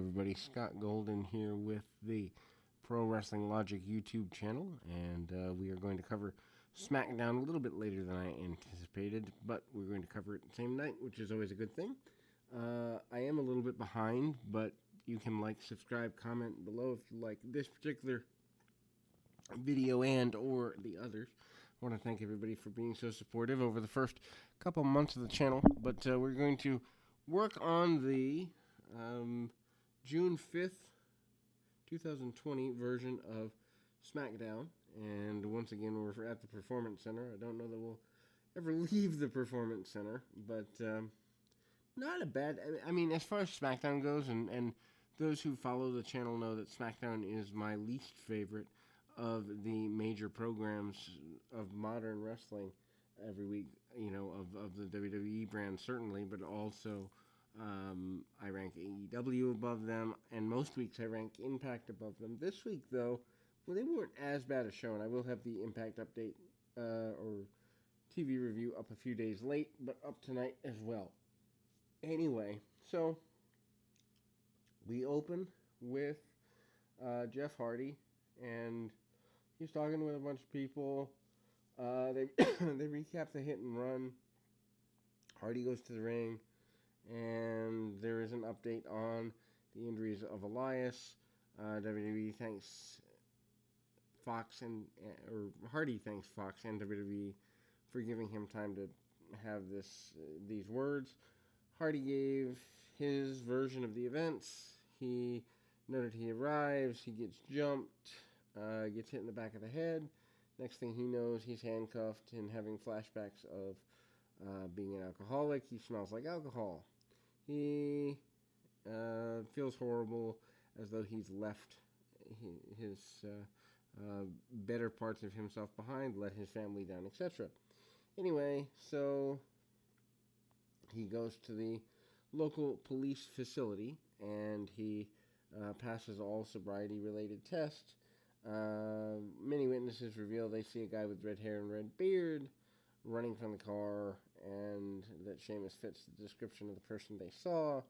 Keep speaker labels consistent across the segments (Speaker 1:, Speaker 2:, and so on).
Speaker 1: everybody. Scott Golden here with the Pro Wrestling Logic YouTube channel, and we are going to cover SmackDown a little bit later than I anticipated, but we're going to cover it the same night, which is always a good thing. I am a little bit behind, but you can like, subscribe, comment below if you like this particular video and or the others. I want to thank everybody for being so supportive over the first couple months of the channel, but we're going to work on the June 5th, 2020 version of SmackDown. And once again, we're at the Performance Center. I don't know that we'll ever leave the Performance Center, but not a bad... I mean, as far as SmackDown goes, and those who follow the channel know that SmackDown is my least favorite of the major programs of modern wrestling every week, you know, of the WWE brand, certainly, but also I rank AEW above them, and most weeks I rank Impact above them. This week, though, well, they weren't as bad a show, and I will have the Impact update or TV review up a few days late, but up tonight as well. Anyway, so we open with Jeff Hardy, and he's talking with a bunch of people. They they recap the hit and run. Hardy goes to the ring, and there is an update on the injuries of Elias. WWE thanks Fox or Hardy thanks Fox and WWE for giving him time to have these words. Hardy gave his version of the events. He noted he arrives, he gets jumped, gets hit in the back of the head. Next thing he knows, he's handcuffed and having flashbacks of being an alcoholic. He smells like alcohol. He feels horrible, as though he's left his better parts of himself behind, let his family down, etc. Anyway, so he goes to the local police facility, and he passes all sobriety-related tests. Many witnesses reveal they see a guy with red hair and red beard running from the car, and that Sheamus fits the description of the person they saw.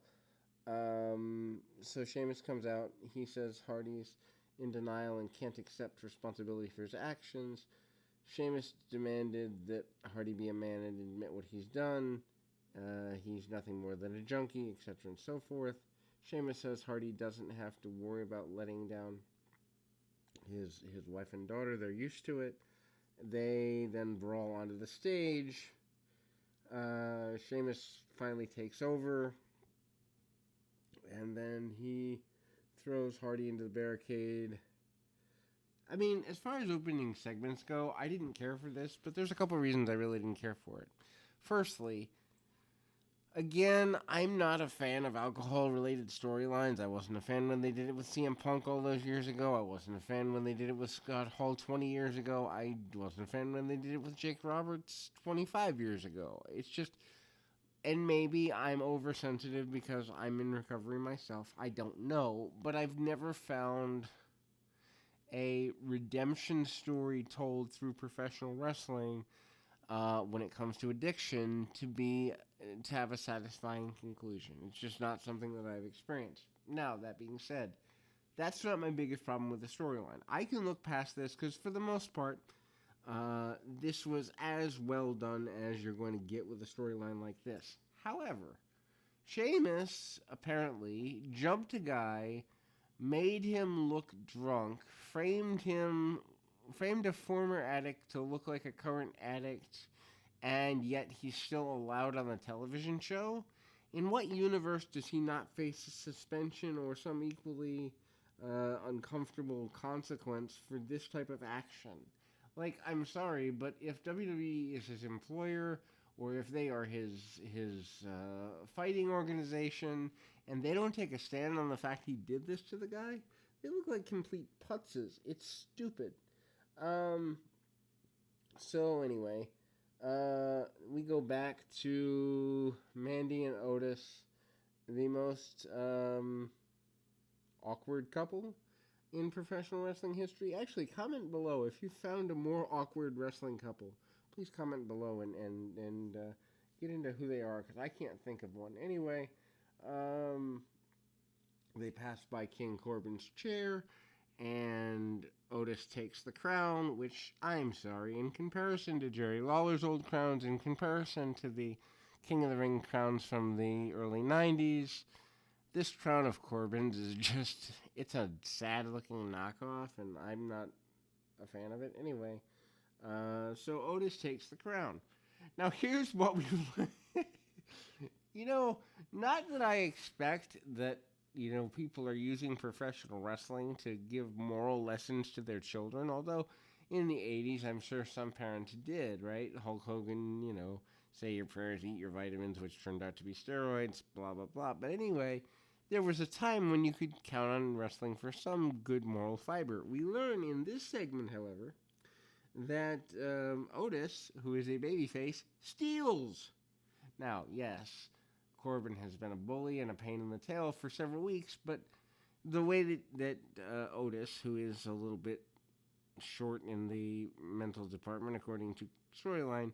Speaker 1: So Sheamus comes out. He says Hardy's in denial and can't accept responsibility for his actions. Sheamus demanded that Hardy be a man and admit what he's done. He's nothing more than a junkie, etc. and so forth. Sheamus says Hardy doesn't have to worry about letting down his wife and daughter. They're used to it. They then brawl onto the stage. Sheamus finally takes over, and then he throws Hardy into the barricade. I mean, as far as opening segments go, I didn't care for this, but there's a couple reasons I really didn't care for it. Firstly, again, I'm not a fan of alcohol-related storylines. I wasn't a fan when they did it with CM Punk all those years ago. I wasn't a fan when they did it with Scott Hall 20 years ago. I wasn't a fan when they did it with Jake Roberts 25 years ago. It's just, and maybe I'm oversensitive because I'm in recovery myself. I don't know, but I've never found a redemption story told through professional wrestling when it comes to addiction to have a satisfying conclusion. It's just not something that I've experienced. Now, that being said, that's not my biggest problem with the storyline. I can look past this because for the most part, this was as well done as you're going to get with a storyline like this. However, Sheamus apparently jumped a guy, made him look drunk, framed a former addict to look like a current addict, and yet he's still allowed on the television show? In what universe does he not face a suspension or some equally uncomfortable consequence for this type of action? Like, I'm sorry, but if WWE is his employer, or if they are his fighting organization, and they don't take a stand on the fact he did this to the guy, they look like complete putzes. It's stupid. So anyway, we go back to Mandy and Otis, the most awkward couple in professional wrestling history. Actually, comment below if you found a more awkward wrestling couple. Please comment below and get into who they are, because I can't think of one. Anyway, They pass by King Corbin's chair, and Otis takes the crown, which, I'm sorry, in comparison to Jerry Lawler's old crowns, in comparison to the King of the Ring crowns from the early 90s, this crown of Corbin's is just, it's a sad looking knockoff, and I'm not a fan of it. Anyway, so Otis takes the crown. Now, here's what we not that I expect that, people are using professional wrestling to give moral lessons to their children, although in the 80s, I'm sure some parents did, right? Hulk Hogan, say your prayers, eat your vitamins, which turned out to be steroids, blah, blah, blah. But anyway, there was a time when you could count on wrestling for some good moral fiber. We learn in this segment, however, that Otis, who is a babyface, steals. Now, yes, Corbin has been a bully and a pain in the tail for several weeks, but the way that Otis, who is a little bit short in the mental department, according to storyline,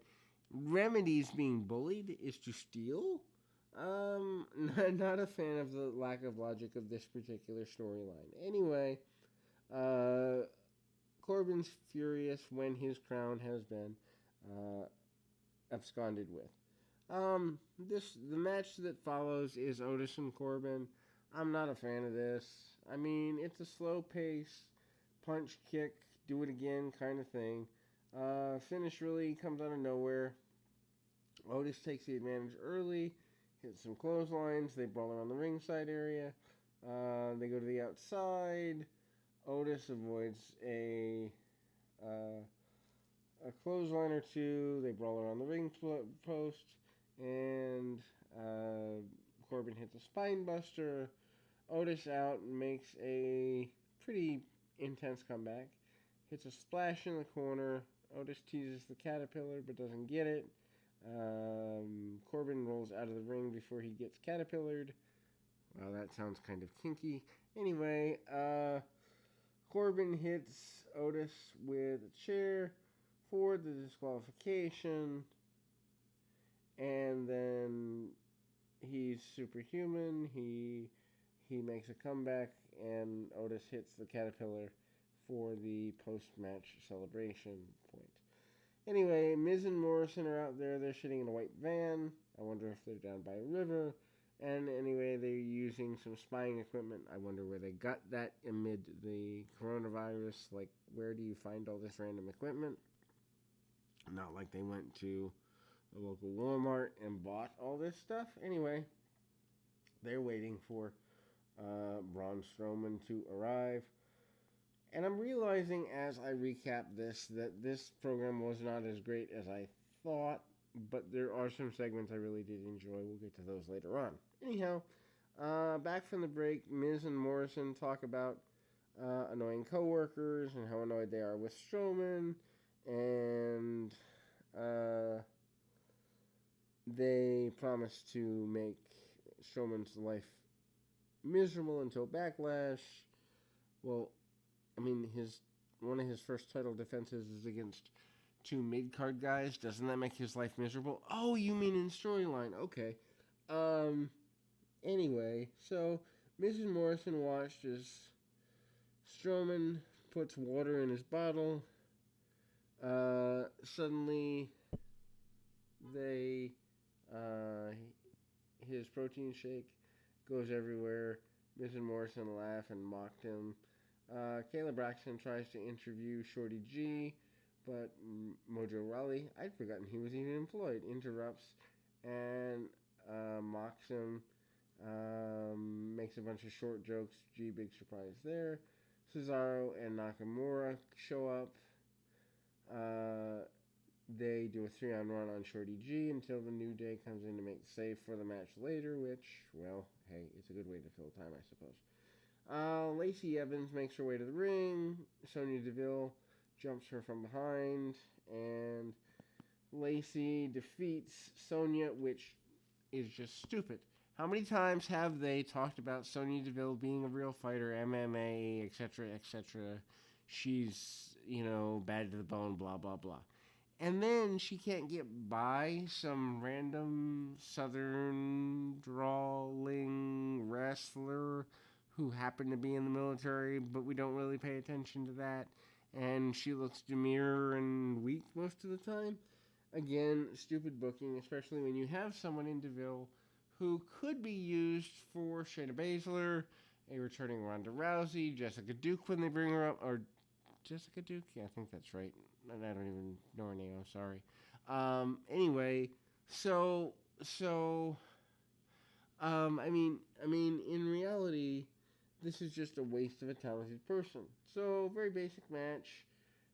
Speaker 1: remedies being bullied is to steal. Not a fan of the lack of logic of this particular storyline. Anyway, Corbin's furious when his crown has been absconded with. The match that follows is Otis and Corbin. I'm not a fan of this. I mean, it's a slow pace, punch, kick, do it again kind of thing. Finish really comes out of nowhere. Otis takes the advantage early, hits some clotheslines. They brawl around the ringside area. They go to the outside. Otis avoids a clothesline or two. They brawl around the ring post. And Corbin hits a spine buster. Otis out and makes a pretty intense comeback. Hits a splash in the corner. Otis teases the caterpillar but doesn't get it. Corbin rolls out of the ring before he gets caterpillared. Well, that sounds kind of kinky. Anyway, Corbin hits Otis with a chair for the disqualification. And then he's superhuman. He makes a comeback, and Otis hits the caterpillar for the post-match celebration point. Anyway, Miz and Morrison are out there. They're sitting in a white van. I wonder if they're down by a river. And anyway, they're using some spying equipment. I wonder where they got that amid the coronavirus. Like, where do you find all this random equipment? Not like they went to the local Walmart and bought all this stuff. Anyway, they're waiting for Braun Strowman to arrive. And I'm realizing as I recap this that this program was not as great as I thought, but there are some segments I really did enjoy. We'll get to those later on. Anyhow, back from the break, Miz and Morrison talk about annoying coworkers and how annoyed they are with Strowman, and they promise to make Strowman's life miserable until Backlash. Well, I mean, one of his first title defenses is against two mid-card guys. Doesn't that make his life miserable? Oh, you mean in storyline. Okay. Anyway, so Mrs. Morrison watched as Strowman puts water in his bottle. Suddenly, his protein shake goes everywhere. Mrs. Morrison laughed and mocked him. Kayla Braxton tries to interview Shorty G, but Mojo Rawley, I'd forgotten he was even employed, interrupts and mocks him, makes a bunch of short jokes. G, big surprise there. Cesaro and Nakamura show up. They do a 3-on run on Shorty G until the New Day comes in to make the save for the match later, which, well, hey, it's a good way to fill time, I suppose. Lacey Evans makes her way to the ring. Sonya Deville jumps her from behind, and Lacey defeats Sonya, which is just stupid. How many times have they talked about Sonya Deville being a real fighter, MMA, etc., etc.? She's, bad to the bone, blah, blah, blah. And then she can't get by some random southern drawling wrestler who happen to be in the military, but we don't really pay attention to that. And she looks demure and weak most of the time. Again, stupid booking, especially when you have someone in DeVille who could be used for Shayna Baszler, a returning Ronda Rousey, Jessica Duke when they bring her up, or Jessica Duke? Yeah, I think that's right. I don't even know her name. I'm sorry. Anyway, so in reality, this is just a waste of a talented person. So, very basic match.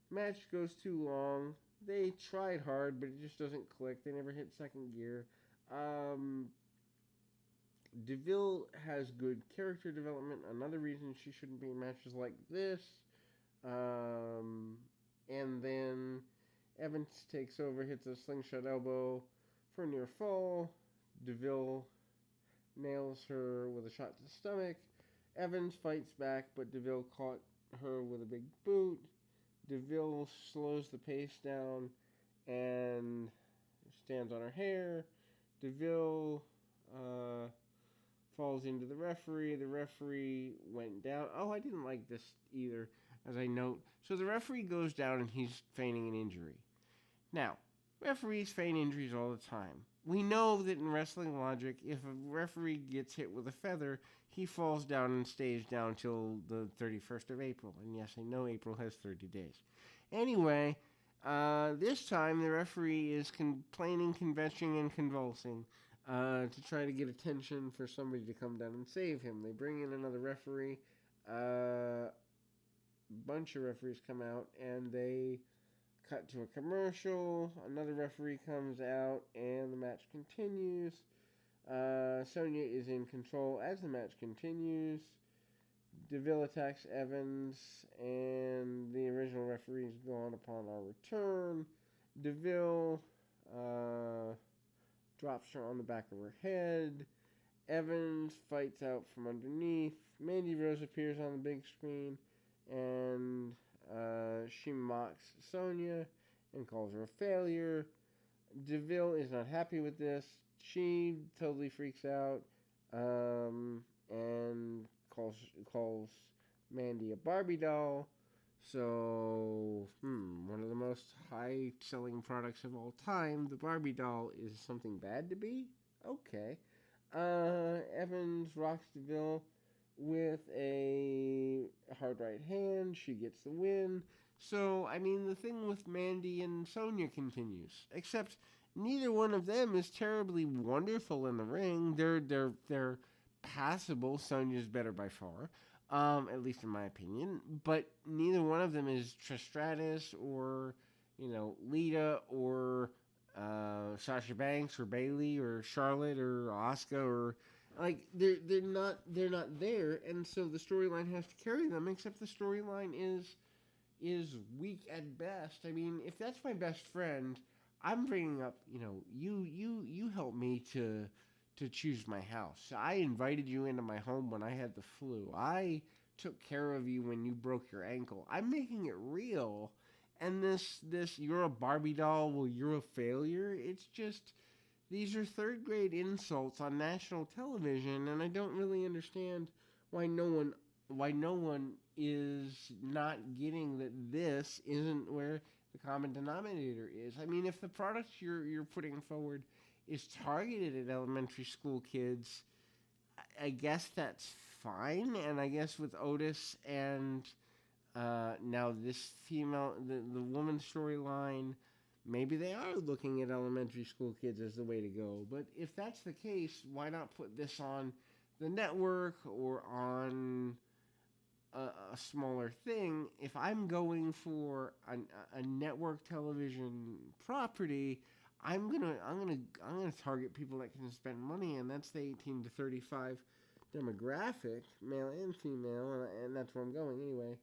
Speaker 1: Match goes too long. They tried hard, but it just doesn't click. They never hit second gear. DeVille has good character development. Another reason she shouldn't be in matches like this. And then Evans takes over, hits a slingshot elbow for a near fall. DeVille nails her with a shot to the stomach. Evans fights back, but DeVille caught her with a big boot. DeVille slows the pace down and stands on her hair. DeVille falls into the referee. The referee went down. Oh, I didn't like this either, as I note. So the referee goes down and he's feigning an injury. Now, referees feign injuries all the time. We know that in wrestling logic, if a referee gets hit with a feather, he falls down and stays down till the 31st of April. And yes, I know April has 30 days. Anyway, this time the referee is complaining, conventing, and convulsing to try to get attention for somebody to come down and save him. They bring in another referee. Bunch of referees come out, and they cut to a commercial. Another referee comes out, and the match continues. Sonya is in control as the match continues. DeVille attacks Evans, and the original referee is gone upon our return. DeVille drops her on the back of her head. Evans fights out from underneath. Mandy Rose appears on the big screen, and she mocks Sonya and calls her a failure. DeVille is not happy with this. She totally freaks out and calls Mandy a Barbie doll. So, one of the most high-selling products of all time, the Barbie doll, is something bad to be? Okay. Evans rocks DeVille with a hard right hand. She gets the win. So, the thing with Mandy and Sonya continues. Except neither one of them is terribly wonderful in the ring. They're passable. Sonya's better by far, at least in my opinion. But neither one of them is Trish Stratus or, Lita or Sasha Banks or Bayley or Charlotte or Asuka or they're not there, and so the storyline has to carry them. Except the storyline is weak at best. If that's my best friend, I'm bringing up, you helped me to choose my house. I invited you into my home when I had the flu. I took care of you when you broke your ankle. I'm making it real. And this you're a Barbie doll, well, you're a failure. It's just, these are third grade insults on national television, and I don't really understand why no one is not getting that this isn't where the common denominator is. If the product you're putting forward is targeted at elementary school kids, I guess that's fine. And I guess with Otis and now this female, the woman storyline, maybe they are looking at elementary school kids as the way to go. But if that's the case, why not put this on the network or on a smaller thing? If I'm going for a network television property, I'm gonna target people that can spend money, and that's the 18 to 35 demographic, male and female, and that's where I'm going anyway.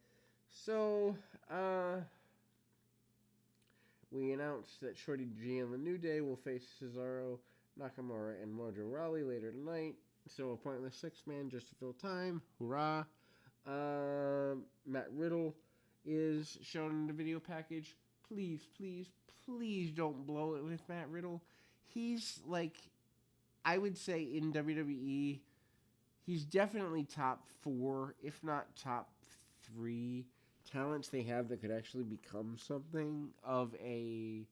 Speaker 1: So we announced that Shorty G and the New Day will face Cesaro, Nakamura, and Mojo Rawley later tonight. So a pointless six-man just to fill time. Hurrah! Matt Riddle is shown in the video package. Please, please, please don't blow it with Matt Riddle. He's I would say in WWE, he's definitely top 4, if not top 3 talents they have that could actually become something of a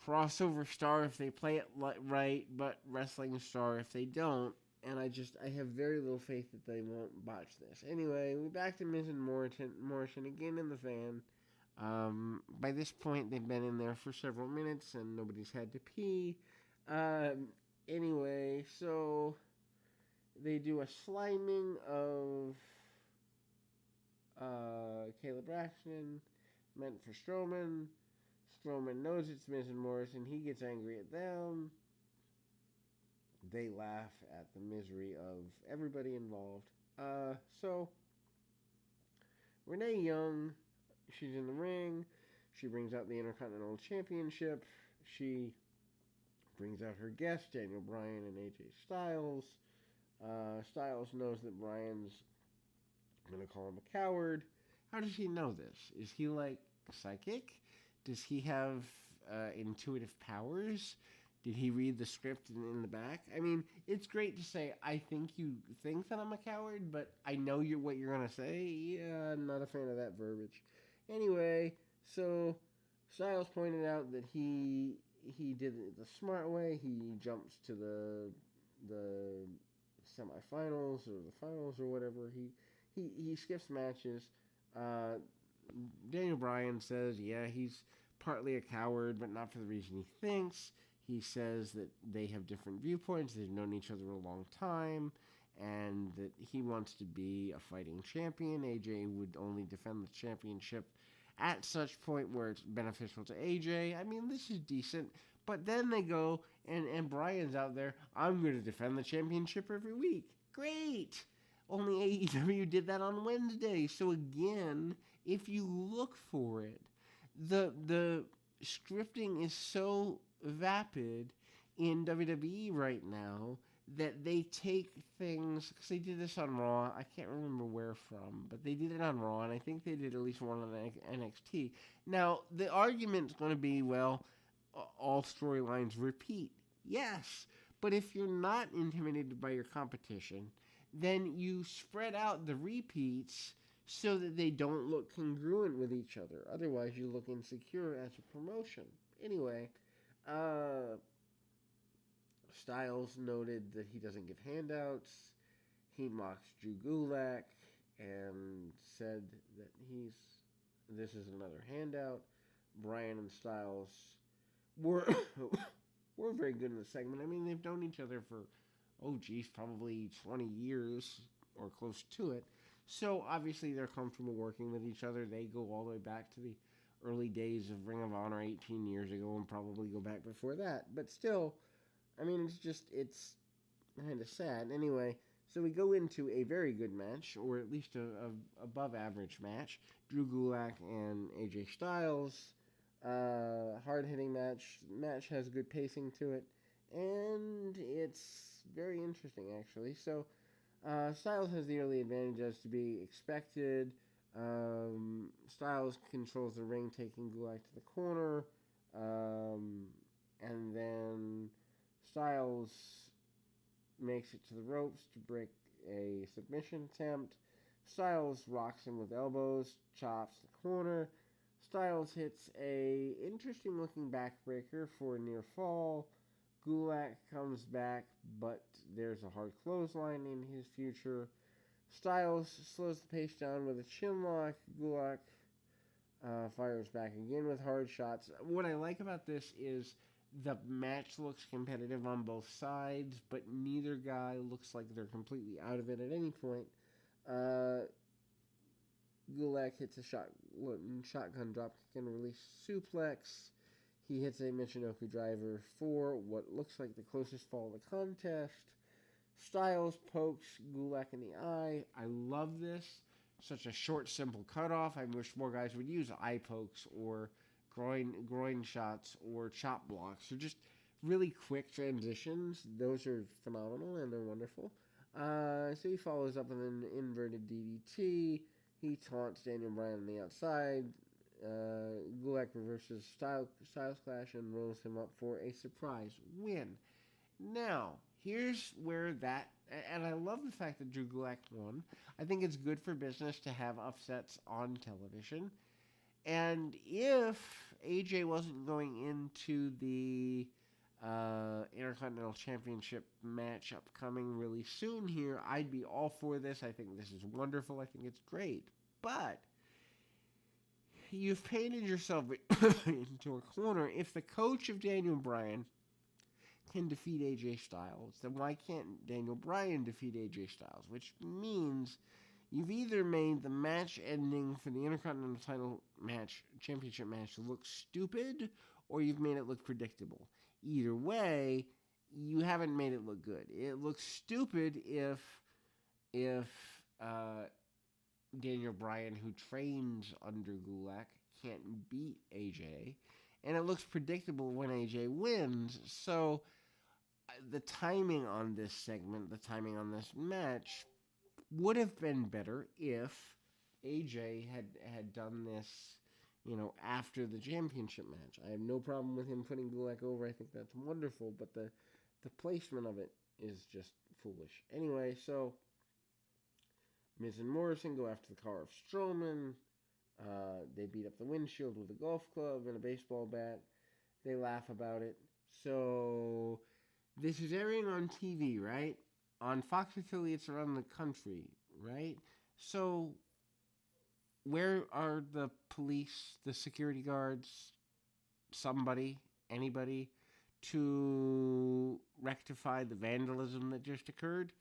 Speaker 1: crossover star if they play it right, but wrestling star if they don't. And I have very little faith that they won't botch this. Anyway, we back to Miz and Morrison again in the van. By this point, they've been in there for several minutes and nobody's had to pee. Anyway, so they do a sliming of Caleb Braxton, meant for Strowman. Strowman knows it's Miz and Morrison. He gets angry at them. They laugh at the misery of everybody involved. So Renee Young, she's in the ring. She brings out the Intercontinental Championship. She brings out her guests, Daniel Bryan and AJ Styles. Styles knows that Bryan's going to call him a coward. How does he know this? Is he like psychic? Does he have intuitive powers? Did he read the script in the back? I mean, it's great to say, I think you think that I'm a coward, but I know what you're going to say. Yeah, I'm not a fan of that verbiage. Anyway, so Styles pointed out that he did it the smart way. He jumps to the semifinals or the finals or whatever. He skips matches. Daniel Bryan says, yeah, he's partly a coward, but not for the reason he thinks. He says that they have different viewpoints, they've known each other a long time, and that he wants to be a fighting champion. AJ would only defend the championship at such point where it's beneficial to AJ. I mean, this is decent. But then they go, and Bryan's out there, I'm going to defend the championship every week. Great! Only AEW did that on Wednesday. So again, if you look for it, the scripting is so vapid in WWE right now that they take things, because they did this on Raw, I can't remember where from, but they did it on Raw, and I think they did at least one on NXT. Now, the argument's going to be, well, all storylines repeat. Yes, but if you're not intimidated by your competition, then you spread out the repeats so that they don't look congruent with each other. Otherwise, you look insecure as a promotion. Anyway, Styles noted that he doesn't give handouts. He mocks Drew Gulak and said that this is another handout. Bryan and Styles were very good in the segment. I mean, they've known each other for, probably 20 years or close to it. So obviously they're comfortable working with each other. They go all the way back to the early days of Ring of Honor 18 years ago and probably go back before that. But still, I mean, it's kind of sad. Anyway, so we go into a very good match, or at least a above average match. Drew Gulak and AJ Styles. Hard-hitting match. Match has good pacing to it. And it's very interesting, actually. So, Styles has the early advantage as to be expected. Styles controls the ring, taking Gulak to the corner. And then Styles makes it to the ropes to break a submission attempt. Styles rocks him with elbows, chops the corner. Styles hits a interesting looking backbreaker for a near fall. Gulak comes back, but there's a hard clothesline in his future. Styles slows the pace down with a chin lock. Gulak fires back again with hard shots. What I like about this is the match looks competitive on both sides, but neither guy looks like they're completely out of it at any point. Gulak hits a shotgun dropkick and release suplex. He hits a Michinoku driver for what looks like the closest fall of the contest. Styles pokes Gulak in the eye. I love this. Such a short, simple cutoff. I wish more guys would use eye pokes or groin shots or chop blocks, or just really quick transitions. Those are phenomenal and they're wonderful. So he follows up with an inverted DDT. He taunts Daniel Bryan on the outside. Gulak reverses Styles Clash and rolls him up for a surprise win. Now, here's where that And I love the fact that Drew Gulak won. I think it's good for business to have upsets on television. And if AJ wasn't going into the Intercontinental Championship match upcoming really soon here, I'd be all for this. I think this is wonderful. I think it's great. But you've painted yourself into a corner. If the coach of Daniel Bryan can defeat AJ Styles, then why can't Daniel Bryan defeat AJ Styles? Which means you've either made the match ending for the Intercontinental title match, championship match, look stupid, or you've made it look predictable. Either way, you haven't made it look good. It looks stupid if Daniel Bryan, who trains under Gulak, can't beat AJ, and it looks predictable when AJ wins. So the timing on this segment, the timing on this match, would have been better if AJ had done this, after the championship match. I have no problem with him putting Gulak over. I think that's wonderful, but the placement of it is just foolish. Anyway, so Miz and Morrison go after the car of Strowman. They beat up the windshield with a golf club and a baseball bat. They laugh about it. So this is airing on TV, right? On Fox affiliates around the country, right? So where are the police, the security guards, somebody, anybody, to rectify the vandalism that just occurred?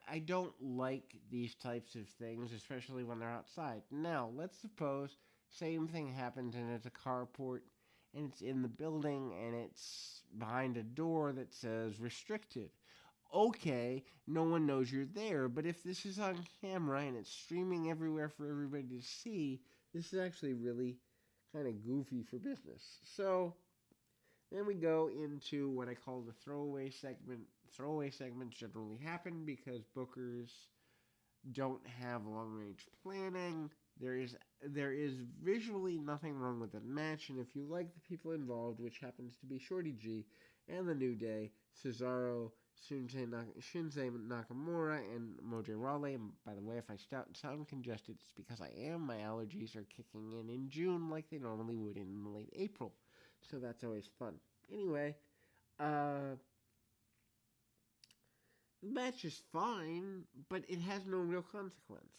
Speaker 1: I don't like these types of things, especially when they're outside. Now, let's suppose same thing happens and it's a carport and it's in the building and it's behind a door that says restricted. Okay, no one knows you're there, but if this is on camera and it's streaming everywhere for everybody to see, this is actually really kind of goofy for business. So then we go into what I call the throwaway segment. Throwaway segments generally happen because bookers don't have long-range planning. There is visually nothing wrong with the match, and if you like the people involved, which happens to be Shorty G and the New Day, Cesaro, Shinsuke Nakamura, and Mojo Rawley. And by the way, if I sound congested, it's because I am. My allergies are kicking in June like they normally would in late April. So that's always fun. Anyway, the match is fine, but it has no real consequence.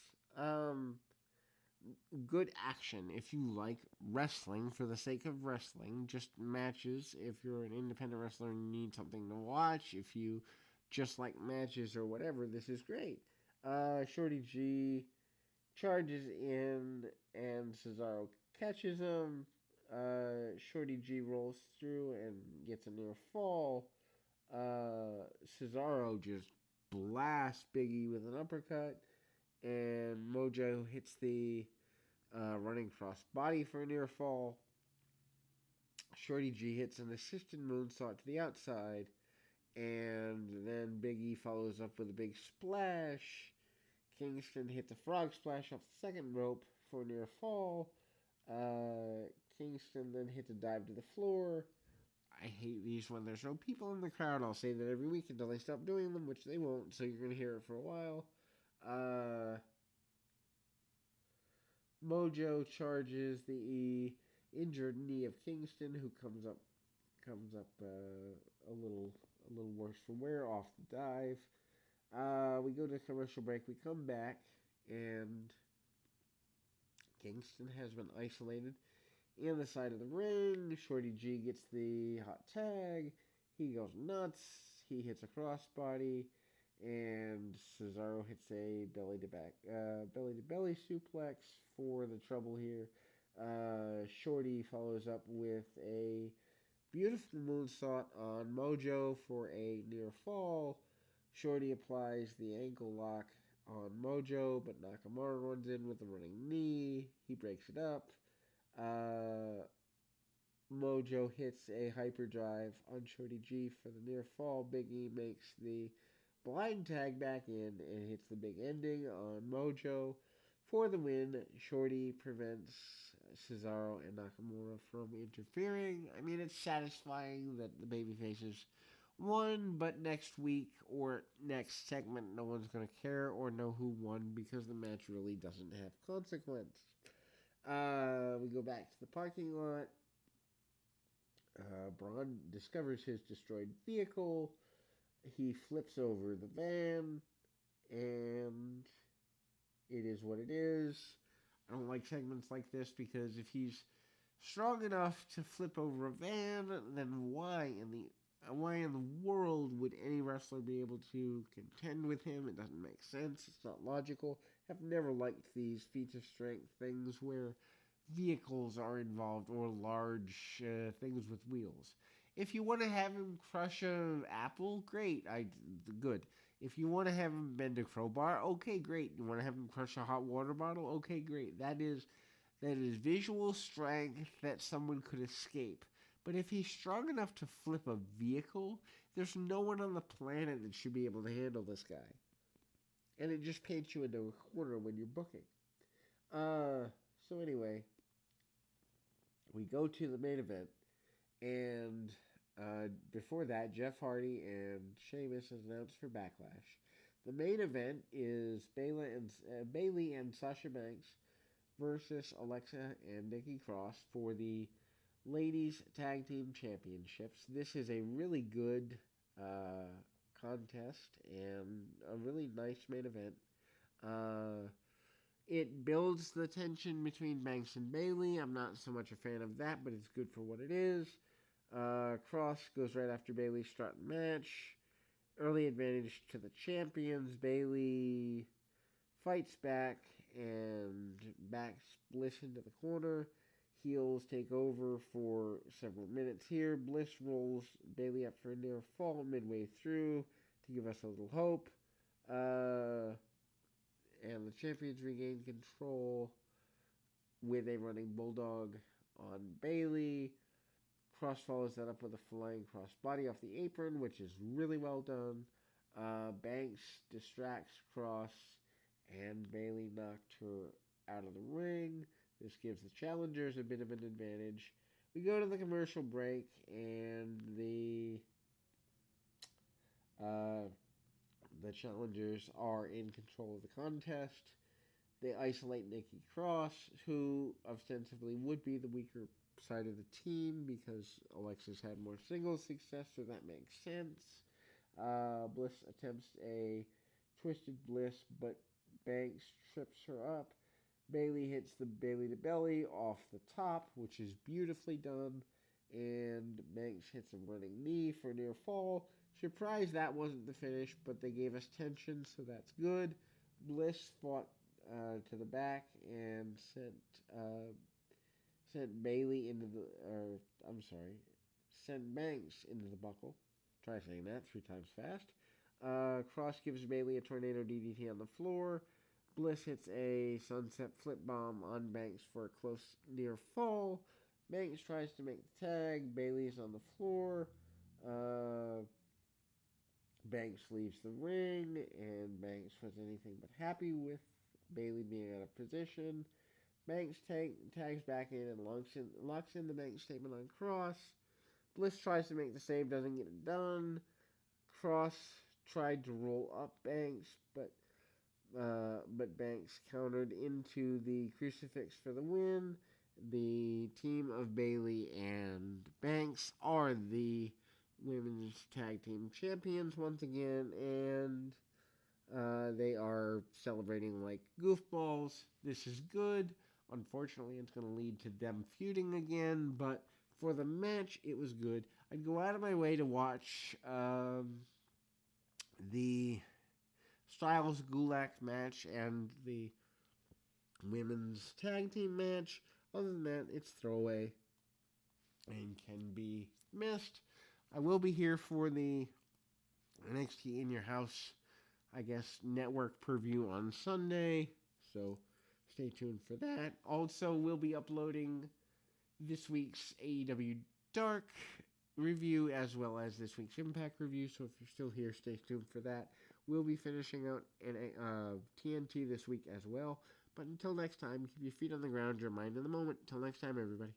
Speaker 1: Good action if you like wrestling for the sake of wrestling. Just matches if you're an independent wrestler and you need something to watch. If you just like matches or whatever, this is great. Shorty G charges in and Cesaro catches him. Shorty G rolls through and gets a near fall. Cesaro just blasts Biggie with an uppercut, and Mojo hits the running cross body for a near fall. Shorty G hits an assisted moonsault to the outside, and then Biggie follows up with a big splash. Kingston hits a frog splash off the second rope for a near fall. Kingston then hits a dive to the floor. I hate these when there's no people in the crowd. I'll say that every week until they stop doing them, which they won't, so you're going to hear it for a while. Mojo charges the injured knee of Kingston, who comes up a little worse for wear off the dive. We go to commercial break. We come back, and Kingston has been isolated in the side of the ring. Shorty G gets the hot tag. He goes nuts. He hits a crossbody, and Cesaro hits a belly to belly suplex for the trouble here. Shorty follows up with a beautiful moonsault on Mojo for a near fall. Shorty applies the ankle lock on Mojo, but Nakamura runs in with a running knee. He breaks it up. Mojo hits a hyperdrive on Shorty G for the near fall. Big E makes the blind tag back in and hits the big ending on Mojo for the win. Shorty prevents Cesaro and Nakamura from interfering. I mean, it's satisfying that the babyfaces won, but next week or next segment, no one's going to care or know who won because the match really doesn't have consequence. We go back to the parking lot. Braun discovers his destroyed vehicle. He flips over the van, and it is what it is. I don't like segments like this because if he's strong enough to flip over a van, then why in the world would any wrestler be able to contend with him? It doesn't make sense. It's not logical. I've never liked these feats of strength things where vehicles are involved or large things with wheels. If you want to have him crush an apple, great. Good. If you want to have him bend a crowbar, okay, great. You want to have him crush a hot water bottle, okay, great. That is visual strength that someone could escape. But if he's strong enough to flip a vehicle, there's no one on the planet that should be able to handle this guy. And it just paints you into a corner when you're booking. So anyway, we go to the main event, and before that, Jeff Hardy and Sheamus is announced for Backlash. The main event is Bayley and Sasha Banks versus Alexa and Nikki Cross for the Ladies Tag Team Championships. This is a really good contest and a really nice main event. It builds the tension between Banks and Bayley. I'm not so much a fan of that, but it's good for what it is. Cross goes right after Bayley start the match. Early advantage to the champions. Bayley fights back and backs Bliss into the corner. Heels take over for several minutes here. Bliss rolls Bayley up for a near fall midway through to give us a little hope. And the champions regain control with a running bulldog on Bayley. Cross follows that up with a flying crossbody off the apron, which is really well done. Banks distracts Cross, and Bayley knocked her out of the ring. This gives the challengers a bit of an advantage. We go to the commercial break, and the challengers are in control of the contest. They isolate Nikki Cross, who ostensibly would be the weaker side of the team because Alexa's had more singles success, so that makes sense. Bliss attempts a twisted Bliss, but Banks trips her up. Bayley hits the Bayley to belly off the top, which is beautifully done, and Banks hits a running knee for a near fall. Surprised that wasn't the finish, but they gave us tension, so that's good. Bliss fought to the back and sent Bayley into the, sent Banks into the buckle. Try saying that 3 times fast. Cross gives Bayley a tornado DDT on the floor. Bliss hits a sunset flip bomb on Banks for a close near fall. Banks tries to make the tag. Bayley's on the floor. Banks leaves the ring, and Banks was anything but happy with Bayley being out of position. Banks tags back in and locks in the Banks statement on Cross. Bliss tries to make the save, doesn't get it done. Cross tried to roll up Banks, but Banks countered into the crucifix for the win. The team of Bayley and Banks are the women's tag team champions once again, and they are celebrating like goofballs. This is good. Unfortunately, it's going to lead to them feuding again, but for the match, it was good. I'd go out of my way to watch the Styles Gulak match and the women's tag team match. Other than that, it's throwaway and can be missed. I will be here for the NXT In Your House, I guess, network preview on Sunday, so stay tuned for that. Also, we'll be uploading this week's AEW Dark review as well as this week's Impact review, so if you're still here, stay tuned for that. We'll be finishing out TNT this week as well. But until next time, keep your feet on the ground, your mind in the moment. Until next time, everybody.